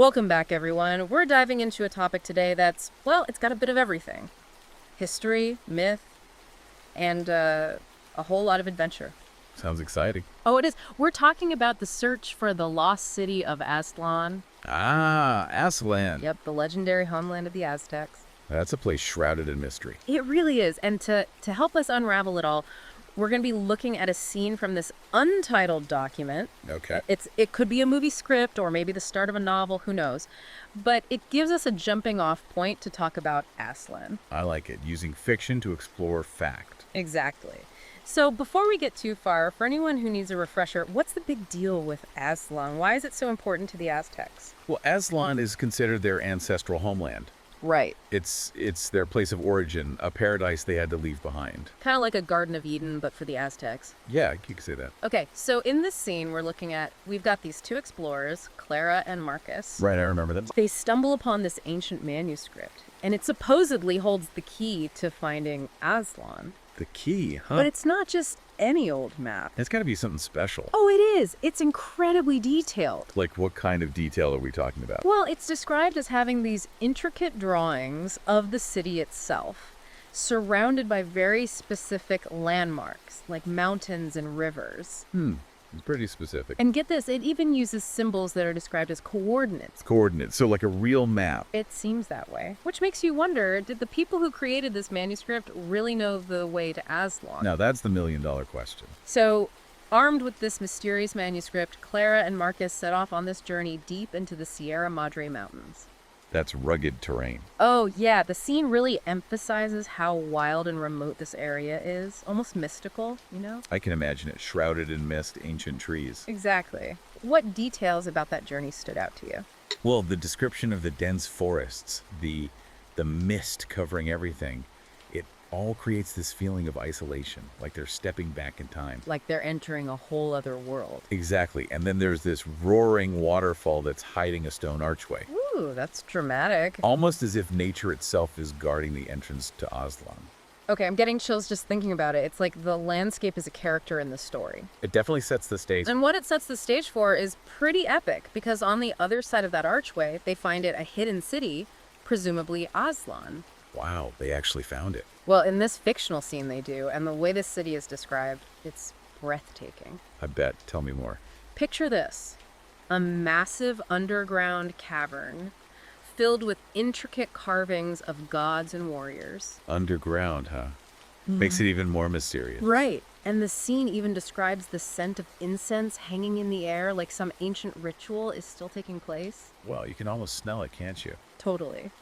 Welcome back, everyone. We're diving into a topic today that's, well, it's got a bit of everything. History, myth, and a whole lot of adventure. Sounds exciting. Oh, it is. We're talking about the search for the lost city of Aztlan. Ah, Aztlan. Yep, the legendary homeland of the Aztecs. That's a place shrouded in mystery. It really is. And to help us unravel it all, we're going to be looking at a scene from this untitled document. Okay. It could be a movie script or maybe the start of a novel, who knows. But it gives us a jumping off point to talk about Aztlan. I like it, using fiction to explore fact. Exactly. So before we get too far, for anyone who needs a refresher, what's the big deal with Aztlan? Why is it so important to the Aztecs? Well, Aztlan is considered their ancestral homeland. Right. It's their place of origin, a paradise they had to leave behind. Kind of like a Garden of Eden, but for the Aztecs. Yeah, you could say that. Okay, so in this scene we've got these two explorers, Clara and Marcus. Right, I remember that. They stumble upon this ancient manuscript, and it supposedly holds the key to finding Aztlan. The key, huh? But it's not just any old map. It's got to be something special. Oh, it is. It's incredibly detailed. Like, what kind of detail are we talking about? Well, it's described as having these intricate drawings of the city itself, surrounded by very specific landmarks, like mountains and rivers. It's pretty specific. And get this, it even uses symbols that are described as coordinates. Coordinates, so like a real map. It seems that way. Which makes you wonder, did the people who created this manuscript really know the way to Aztlan? Now, that's the million-dollar question. So, armed with this mysterious manuscript, Clara and Marcus set off on this journey deep into the Sierra Madre mountains. That's rugged terrain. Oh, yeah, the scene really emphasizes how wild and remote this area is. Almost mystical, you know? I can imagine it shrouded in mist, ancient trees. Exactly. What details about that journey stood out to you? Well, the description of the dense forests, the mist covering everything, it all creates this feeling of isolation, like they're stepping back in time. Like they're entering a whole other world. Exactly. And then there's this roaring waterfall that's hiding a stone archway. Ooh, that's dramatic. Almost as if nature itself is guarding the entrance to Aztlan. Okay, I'm getting chills just thinking about it. It's like the landscape is a character in the story. It definitely sets the stage. And what it sets the stage for is pretty epic, because on the other side of that archway, they find it a hidden city, presumably Aztlan. Wow, they actually found it. Well, in this fictional scene they do, and the way this city is described, it's breathtaking. I bet. Tell me more. Picture this. A massive underground cavern filled with intricate carvings of gods and warriors. Underground, huh? Makes it even more mysterious. Right. And the scene even describes the scent of incense hanging in the air, like some ancient ritual is still taking place. Well, you can almost smell it, can't you? Totally.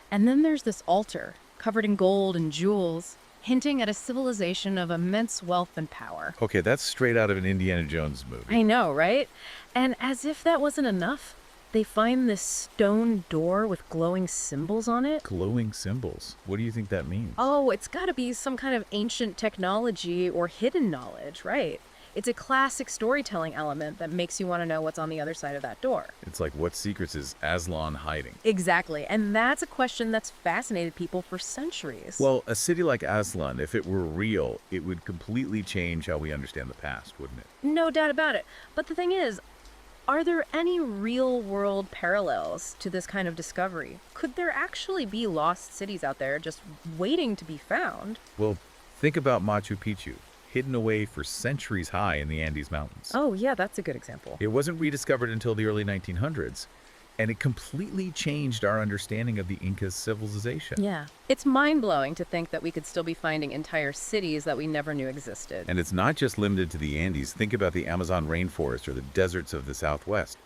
And then there's this altar, covered in gold and jewels, hinting at a civilization of immense wealth and power. Okay, that's straight out of an Indiana Jones movie. I know, right? And as if that wasn't enough, they find this stone door with glowing symbols on it. Glowing symbols. What do you think that means? Oh, it's got to be some kind of ancient technology or hidden knowledge, right? It's a classic storytelling element that makes you want to know what's on the other side of that door. It's like, what secrets is Aztlan hiding? Exactly, and that's a question that's fascinated people for centuries. Well, a city like Aztlan, if it were real, it would completely change how we understand the past, wouldn't it? No doubt about it. But the thing is, are there any real-world parallels to this kind of discovery? Could there actually be lost cities out there just waiting to be found? Well, think about Machu Picchu, hidden away for centuries high in the Andes Mountains. Oh, yeah, that's a good example. It wasn't rediscovered until the early 1900s, and it completely changed our understanding of the Inca's civilization. Yeah. It's mind-blowing to think that we could still be finding entire cities that we never knew existed. And it's not just limited to the Andes. Think about the Amazon rainforest or the deserts of the Southwest.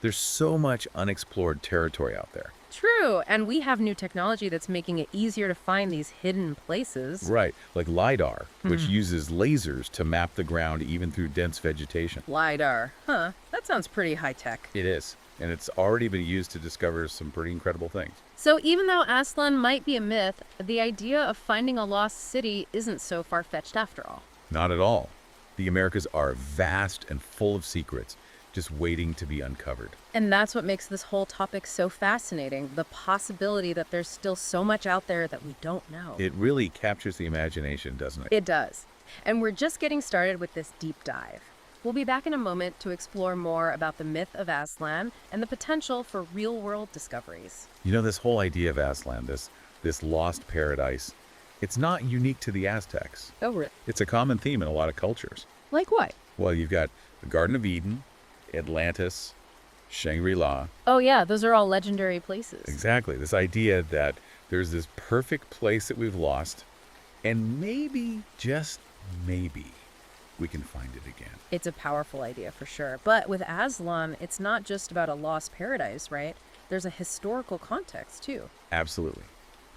There's so much unexplored territory out there. True, and we have new technology that's making it easier to find these hidden places. Right, like LiDAR, which uses lasers to map the ground even through dense vegetation. LiDAR. Huh, that sounds pretty high-tech. It is, and it's already been used to discover some pretty incredible things. So even though Aztlan might be a myth, the idea of finding a lost city isn't so far-fetched after all. Not at all. The Americas are vast and full of secrets, just waiting to be uncovered. And that's what makes this whole topic so fascinating, the possibility that there's still so much out there that we don't know. It really captures the imagination, doesn't it? It does. And we're just getting started with this deep dive. We'll be back in a moment to explore more about the myth of Aztlan and the potential for real-world discoveries. You know, this whole idea of Aztlan, this lost paradise, it's not unique to the Aztecs. Oh, really? It's a common theme in a lot of cultures. Like what? Well, you've got the Garden of Eden, Atlantis, Shangri-La. Oh, yeah, those are all legendary places. Exactly. This idea that there's this perfect place that we've lost, and maybe, just maybe, we can find it again. It's a powerful idea for sure. But with Aztlan, it's not just about a lost paradise, right? There's a historical context, too. Absolutely.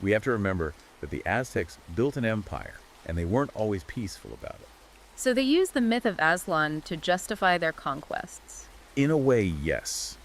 We have to remember that the Aztecs built an empire, and they weren't always peaceful about it. So they used the myth of Aztlan to justify their conquests. In a way, yes.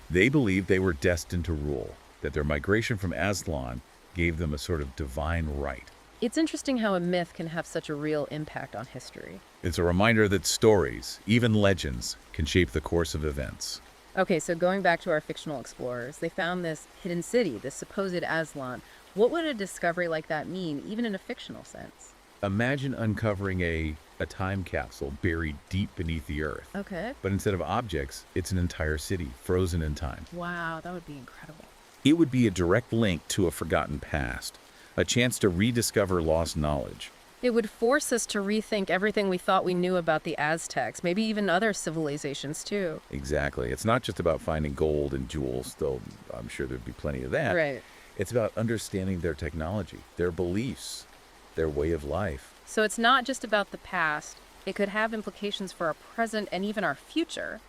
They believed they were destined to rule, that their migration from Aztlan gave them a sort of divine right. It's interesting how a myth can have such a real impact on history. It's a reminder that stories, even legends, can shape the course of events. Okay, so going back to our fictional explorers, they found this hidden city, this supposed Aztlan. What would a discovery like that mean, even in a fictional sense? Imagine uncovering a time capsule buried deep beneath the earth. Okay. But instead of objects, it's an entire city, frozen in time. Wow, that would be incredible. It would be a direct link to a forgotten past, a chance to rediscover lost knowledge. It would force us to rethink everything we thought we knew about the Aztecs, maybe even other civilizations too. Exactly. It's not just about finding gold and jewels, though I'm sure there'd be plenty of that. Right. It's about understanding their technology, their beliefs, their way of life. So it's not just about the past. It could have implications for our present and even our future.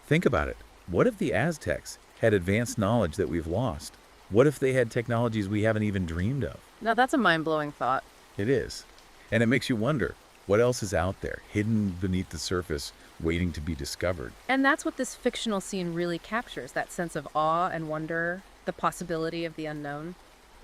Think about it. What if the Aztecs had advanced knowledge that we've lost? What if they had technologies we haven't even dreamed of? Now that's a mind-blowing thought. It is. And it makes you wonder, what else is out there, hidden beneath the surface, waiting to be discovered? And that's what this fictional scene really captures, that sense of awe and wonder, the possibility of the unknown.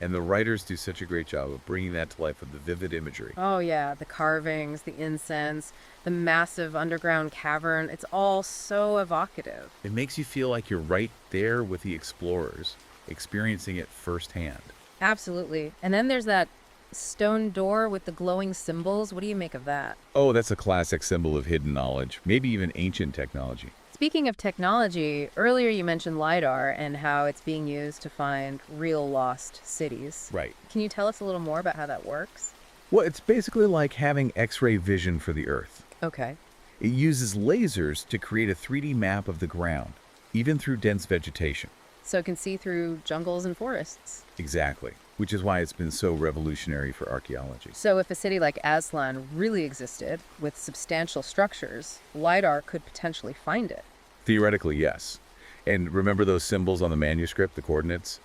And the writers do such a great job of bringing that to life with the vivid imagery. Oh yeah, the carvings, the incense, the massive underground cavern, it's all so evocative. It makes you feel like you're right there with the explorers, experiencing it firsthand. Absolutely. And then there's that stone door with the glowing symbols. What do you make of that? Oh, that's a classic symbol of hidden knowledge, maybe even ancient technology. Speaking of technology, earlier you mentioned LiDAR and how it's being used to find real lost cities. Right. Can you tell us a little more about how that works? Well, it's basically like having X-ray vision for the Earth. Okay. It uses lasers to create a 3D map of the ground, even through dense vegetation. So it can see through jungles and forests. Exactly, which is why it's been so revolutionary for archaeology. So if a city like Aztlan really existed, with substantial structures, LiDAR could potentially find it. Theoretically, yes. And remember those symbols on the manuscript, the coordinates?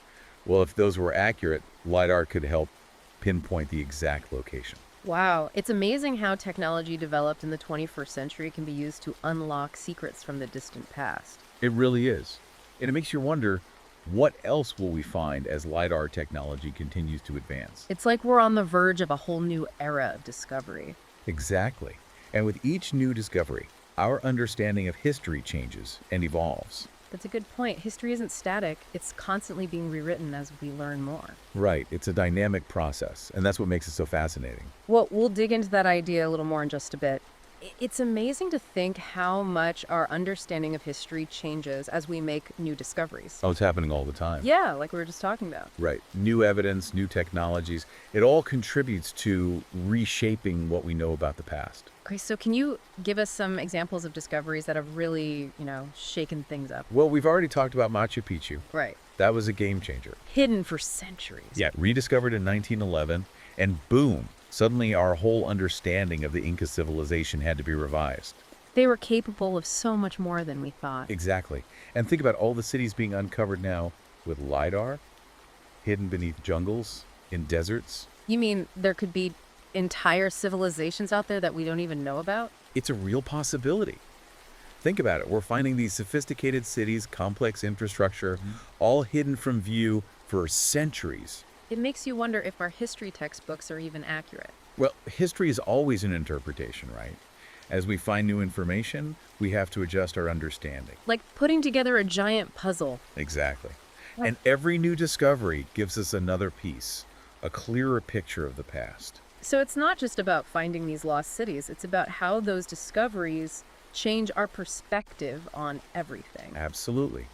Well, if those were accurate, LiDAR could help pinpoint the exact location. Wow, it's amazing how technology developed in the 21st century can be used to unlock secrets from the distant past. It really is. And it makes you wonder, what else will we find as LiDAR technology continues to advance? It's like we're on the verge of a whole new era of discovery. Exactly. And with each new discovery, our understanding of history changes and evolves. That's a good point. History isn't static. It's constantly being rewritten as we learn more. Right. It's a dynamic process, and that's what makes it so fascinating. Well, we'll dig into that idea a little more in just a bit. It's amazing to think how much our understanding of history changes as we make new discoveries. Oh, it's happening all the time. Yeah, like we were just talking about. Right. New evidence, new technologies. It all contributes to reshaping what we know about the past. Okay, so can you give us some examples of discoveries that have really, shaken things up? Well, we've already talked about Machu Picchu. Right. That was a game changer. Hidden for centuries. Yeah, rediscovered in 1911, and boom, suddenly our whole understanding of the Inca civilization had to be revised. They were capable of so much more than we thought. Exactly. And think about all the cities being uncovered now with LiDAR, hidden beneath jungles, in deserts. You mean there could be entire civilizations out there that we don't even know about? It's a real possibility. Think about it. We're finding these sophisticated cities, complex infrastructure, all hidden from view for centuries. It makes you wonder if our history textbooks are even accurate. Well, history is always an interpretation, right? As we find new information, we have to adjust our understanding. Like putting together a giant puzzle. Exactly. And every new discovery gives us another piece, a clearer picture of the past. So it's not just about finding these lost cities, it's about how those discoveries change our perspective on everything. Absolutely.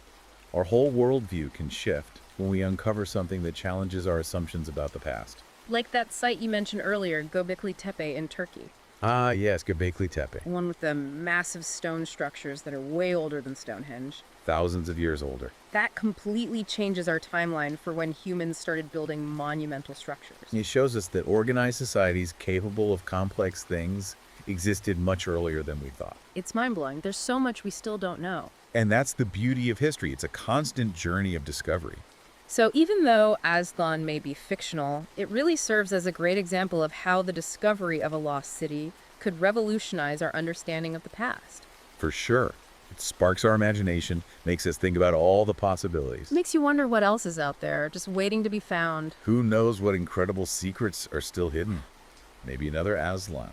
Our whole worldview can shift when we uncover something that challenges our assumptions about the past. Like that site you mentioned earlier, Göbekli Tepe in Turkey. Ah, yes, Göbekli Tepe. One with the massive stone structures that are way older than Stonehenge. Thousands of years older. That completely changes our timeline for when humans started building monumental structures. It shows us that organized societies capable of complex things existed much earlier than we thought. It's mind-blowing. There's so much we still don't know. And that's the beauty of history. It's a constant journey of discovery. So even though Aztlan may be fictional, it really serves as a great example of how the discovery of a lost city could revolutionize our understanding of the past. For sure. It sparks our imagination, makes us think about all the possibilities. Makes you wonder what else is out there, just waiting to be found. Who knows what incredible secrets are still hidden? Maybe another Aztlan.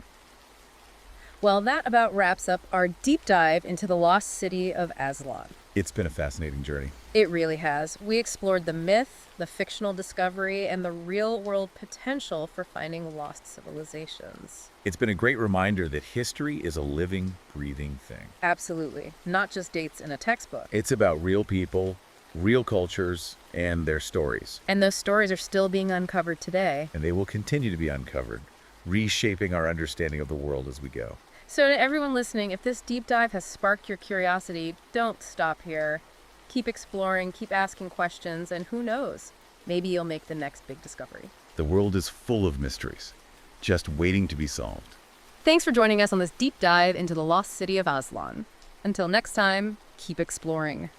Well, that about wraps up our deep dive into the lost city of Aztlan. It's been a fascinating journey. It really has. We explored the myth, the fictional discovery, and the real-world potential for finding lost civilizations. It's been a great reminder that history is a living, breathing thing. Absolutely. Not just dates in a textbook. It's about real people, real cultures, and their stories. And those stories are still being uncovered today. And they will continue to be uncovered, reshaping our understanding of the world as we go. So to everyone listening, if this deep dive has sparked your curiosity, don't stop here. Keep exploring, keep asking questions, and who knows, maybe you'll make the next big discovery. The world is full of mysteries, just waiting to be solved. Thanks for joining us on this deep dive into the lost city of Aztlan. Until next time, keep exploring.